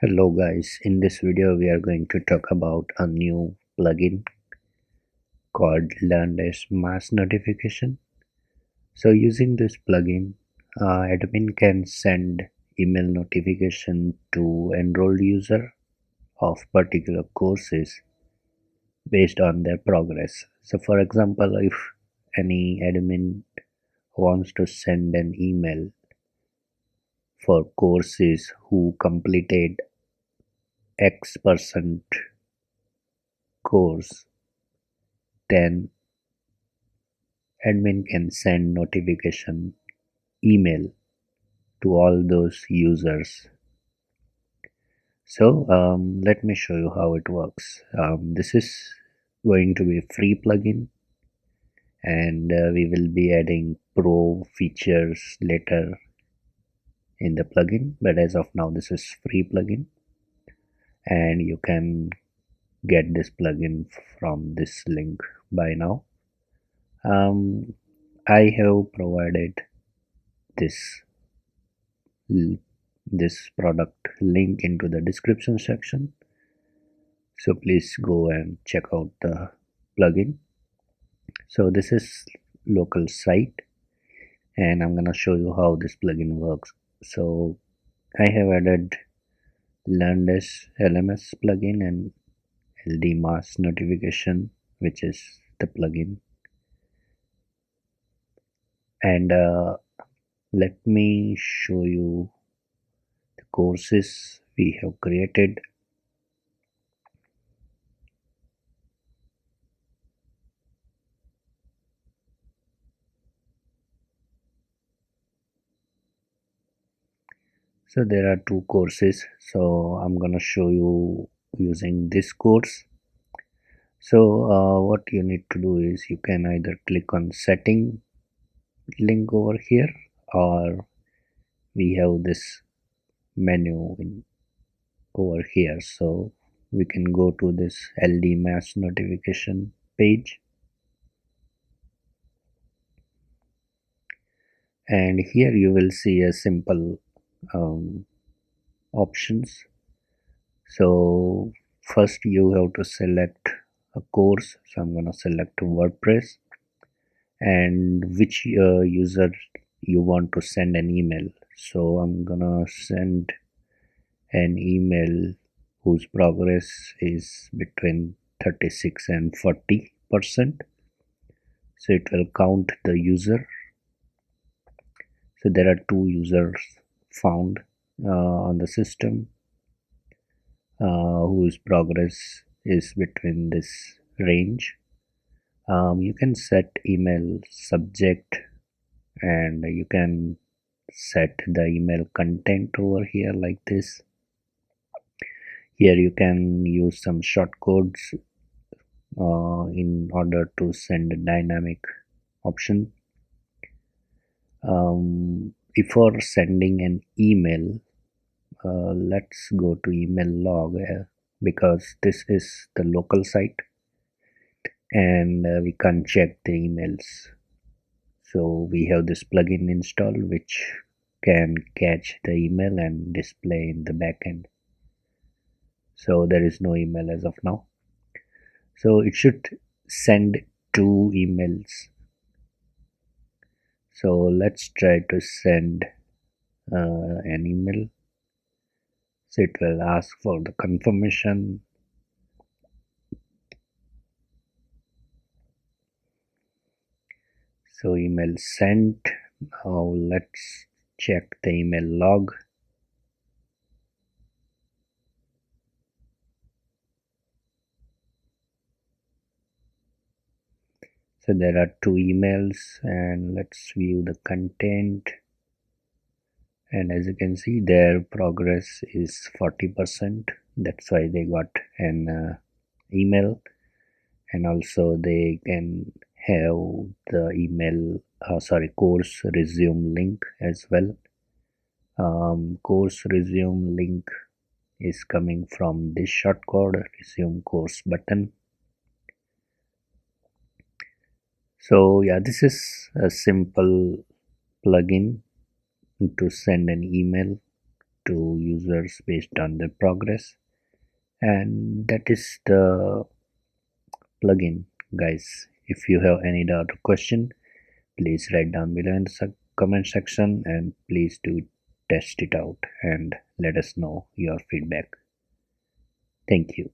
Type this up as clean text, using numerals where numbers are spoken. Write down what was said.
Hello guys, in this video we are going to talk about a new plugin called LearnDash Mass Notification. So using this plugin, admin can send email notification to enrolled user of particular courses based on their progress. So for example, if any admin wants to send an email for courses who completed X% course, then admin can send notification email to all those users. So let me show you how it works. This is going to be a free plugin, and we will be adding pro features later in the plugin, but as of now this is free plugin, and you can get this plugin from this link by now. I have provided this this product link into the description section, so please go and check out the plugin. So this is local site, and I'm gonna show you how this plugin works. So I have added LearnDash LMS plugin and LD Mass Notification, which is the plugin, and let me show you the courses we have created. So there are two courses, so I'm gonna show you using this course. So what you need to do is you can either click on setting link over here, or we have this menu over here, so we can go to this LD mass notification page, and here you will see a simple options. So first you have to select a course, so I'm gonna select WordPress, and which user you want to send an email. So I'm gonna send an email whose progress is between 36 and 40%, so it will count the user. So there are two users found on the system whose progress is between this range. You can set email subject, and you can set the email content over here like this. Here you can use some shortcodes in order to send a dynamic option. Before sending an email, let's go to email log, because this is the local site, and we can't check the emails. So we have this plugin installed which can catch the email and display in the backend. So there is no email as of now. So it should send two emails. So let's try to send an email. So it will ask for the confirmation. So email sent. Now let's check the email log. So there are two emails, and let's view the content, and as you can see their progress is 40%. That's why they got an email, and also they can have the email course resume link as well. Course resume link is coming from this shortcode resume course button. So yeah, this is a simple plugin to send an email to users based on their progress. And that is the plugin, guys. If you have any doubt or question, please write down below in the comment section, and please do test it out and let us know your feedback. Thank you.